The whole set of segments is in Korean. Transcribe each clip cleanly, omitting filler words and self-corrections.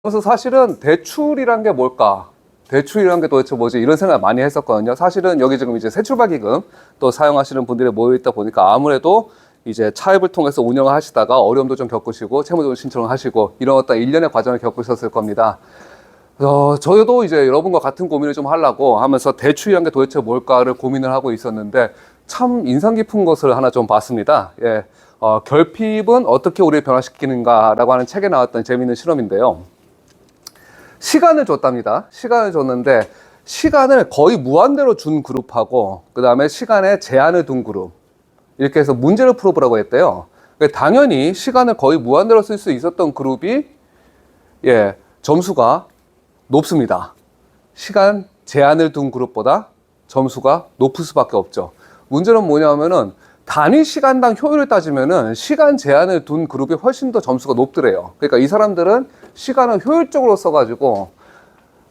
그래서 사실은 대출이란 게 뭘까? 대출이란 게 도대체 뭐지? 이런 생각을 많이 했었거든요. 사실은 여기 지금 이제 새출발기금 또 사용하시는 분들이 모여있다 보니까 아무래도 이제 차입을 통해서 운영을 하시다가 어려움도 좀 겪으시고 채무조정 신청을 하시고 이런 어떤 일련의 과정을 겪으셨을 겁니다. 저도 이제 여러분과 같은 고민을 좀 하려고 하면서 대출이란 게 도대체 뭘까를 고민을 하고 있었는데 참 인상 깊은 것을 하나 좀 봤습니다. 예. 결핍은 어떻게 우리를 변화시키는가라고 하는 책에 나왔던 재미있는 실험인데요. 시간을 줬답니다. 시간을 줬는데 시간을 거의 무한대로 준 그룹하고 그 다음에 시간에 제한을 둔 그룹 이렇게 해서 문제를 풀어보라고 했대요. 당연히 시간을 거의 무한대로 쓸 수 있었던 그룹이 점수가 높습니다. 시간 제한을 둔 그룹보다 점수가 높을 수밖에 없죠. 문제는 뭐냐면은 단위 시간당 효율을 따지면은 시간 제한을 둔 그룹이 훨씬 더 점수가 높더래요. 그러니까 이 사람들은 시간을 효율적으로 써가지고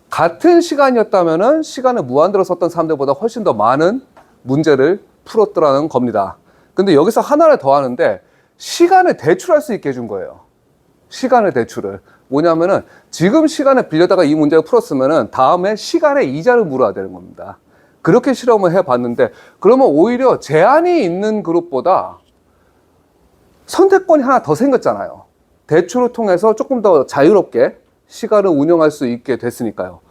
같은 시간이었다면은 시간을 무한대로 썼던 사람들보다 훨씬 더 많은 문제를 풀었더라는 겁니다. 근데 여기서 하나를 더 하는데 시간을 대출할 수 있게 해준 거예요. 시간을 대출을. 뭐냐면은 지금 시간을 빌려다가 이 문제를 풀었으면은 다음에 시간에 이자를 물어야 되는 겁니다. 그렇게 실험을 해봤는데 그러면 오히려 제한이 있는 그룹보다 선택권이 하나 더 생겼잖아요. 대출을 통해서 조금 더 자유롭게 시간을 운영할 수 있게 됐으니까요.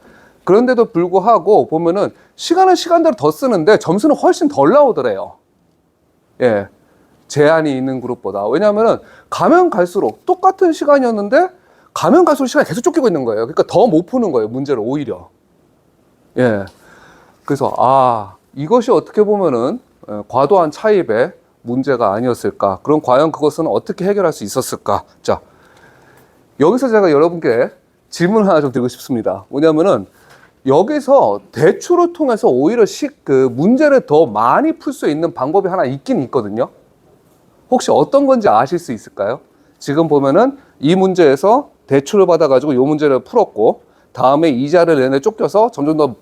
그런데도 불구하고 보면은 시간은 시간대로 더 쓰는데 점수는 훨씬 덜 나오더래요. 예, 제한이 있는 그룹보다. 왜냐하면은 가면 갈수록 똑같은 시간이었는데 가면 갈수록 시간이 계속 쫓기고 있는 거예요. 그러니까 더 못 푸는 거예요, 문제를 오히려. 예. 그래서 이것이 어떻게 보면은 과도한 차입의 문제가 아니었을까. 그럼 과연 그것은 어떻게 해결할 수 있었을까. 자, 여기서 제가 여러분께 질문 하나 좀 드리고 싶습니다. 뭐냐면은 여기서 대출을 통해서 오히려 문제를 더 많이 풀 수 있는 방법이 하나 있긴 있거든요. 혹시 어떤 건지 아실 수 있을까요? 지금 보면은 이 문제에서 대출을 받아가지고 이 문제를 풀었고 다음에 이자를 내내 쫓겨서 점점 더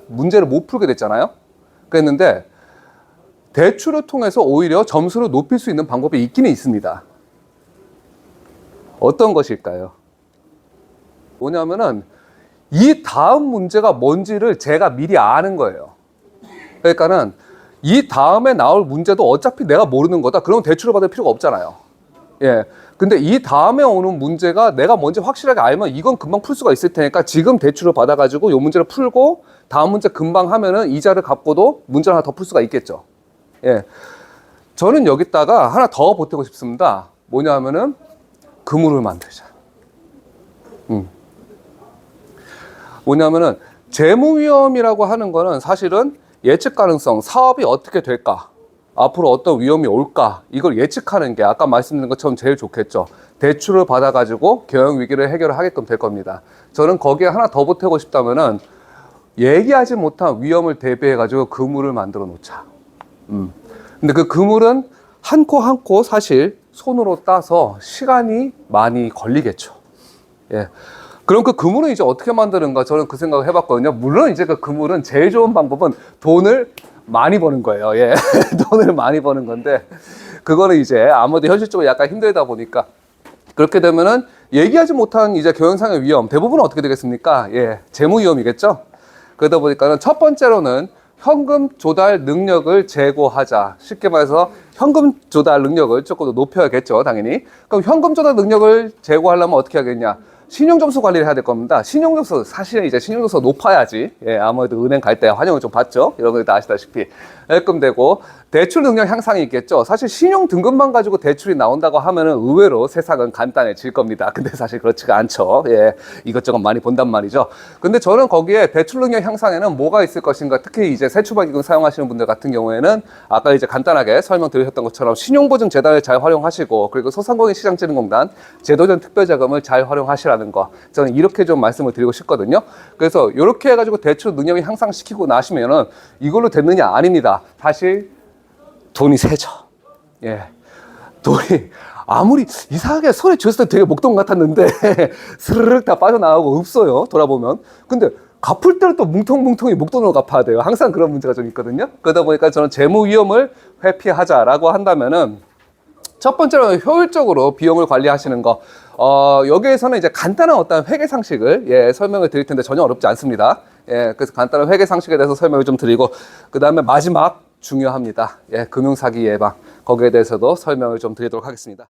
문제를 못 풀게 됐잖아요. 그랬는데 대출을 통해서 오히려 점수를 높일 수 있는 방법이 있기는 있습니다. 어떤 것일까요? 뭐냐면은 이 다음 문제가 뭔지를 제가 미리 아는 거예요. 그러니까는 이 다음에 나올 문제도 어차피 내가 모르는 거다. 그러면 대출을 받을 필요가 없잖아요. 예. 근데 이 다음에 오는 문제가 내가 뭔지 확실하게 알면 이건 금방 풀 수가 있을 테니까 지금 대출을 받아가지고 이 문제를 풀고 다음 문제 금방 하면은 이자를 갚고도 문제를 하나 더 풀 수가 있겠죠. 예. 저는 여기다가 하나 더 보태고 싶습니다. 뭐냐 하면은 그물을 만들자. 뭐냐면은 재무 위험이라고 하는 거는 사실은 예측 가능성, 사업이 어떻게 될까? 앞으로 어떤 위험이 올까? 이걸 예측하는 게 아까 말씀드린 것처럼 제일 좋겠죠. 대출을 받아가지고 경영 위기를 해결을 하게끔 될 겁니다. 저는 거기에 하나 더 보태고 싶다면은 얘기하지 못한 위험을 대비해가지고 그물을 만들어 놓자. 근데 그 그물은 한 코 한 코 사실 손으로 따서 시간이 많이 걸리겠죠. 예. 그럼 그 그물은 이제 어떻게 만드는가 저는 그 생각을 해봤거든요. 물론 이제 그 그물은 제일 좋은 방법은 돈을 많이 버는 거예요. 예. 돈을 많이 버는 건데, 그거는 이제 아무래도 현실적으로 약간 힘들다 보니까, 그렇게 되면은 얘기하지 못한 이제 경영상의 위험, 대부분은 어떻게 되겠습니까? 예. 재무 위험이겠죠? 그러다 보니까는 첫 번째로는 현금 조달 능력을 제고하자. 쉽게 말해서 현금 조달 능력을 조금 더 높여야겠죠, 당연히. 그럼 현금 조달 능력을 제고하려면 어떻게 하겠냐? 신용점수 관리를 해야 될 겁니다. 신용점수, 사실은 이제 신용점수가 높아야지, 예, 아무래도 은행 갈 때 환영을 좀 받죠. 여러분들 다 아시다시피. 예금 되고, 대출 능력 향상이 있겠죠. 사실 신용 등급만 가지고 대출이 나온다고 하면은 의외로 세상은 간단해질 겁니다. 근데 사실 그렇지가 않죠. 예, 이것저것 많이 본단 말이죠. 근데 저는 거기에 대출 능력 향상에는 뭐가 있을 것인가, 특히 이제 새출발기금 사용하시는 분들 같은 경우에는 아까 이제 간단하게 설명드렸던 것처럼 신용보증재단을 잘 활용하시고, 그리고 소상공인시장진흥공단 제도전 특별자금을 잘 활용하시라는 거, 저는 이렇게 좀 말씀을 드리고 싶거든요. 그래서 이렇게 해가지고 대출 능력을 향상시키고 나시면은 이걸로 됐느냐? 아닙니다. 사실 돈이 세죠. 예. 돈이 아무리 이상하게 손에 쥐었을 때 되게 목돈 같았는데 스르륵 다 빠져나가고 없어요. 돌아보면. 근데 갚을 때는 또 뭉텅뭉텅이 목돈으로 갚아야 돼요. 항상 그런 문제가 좀 있거든요. 그러다 보니까 저는 재무 위험을 회피하자라고 한다면은 첫 번째로 효율적으로 비용을 관리하시는 거. 여기에서는 이제 간단한 어떤 회계 상식을 설명을 드릴 텐데 전혀 어렵지 않습니다. 그래서 간단한 회계 상식에 대해서 설명을 좀 드리고, 그 다음에 마지막 중요합니다. 금융사기 예방. 거기에 대해서도 설명을 좀 드리도록 하겠습니다.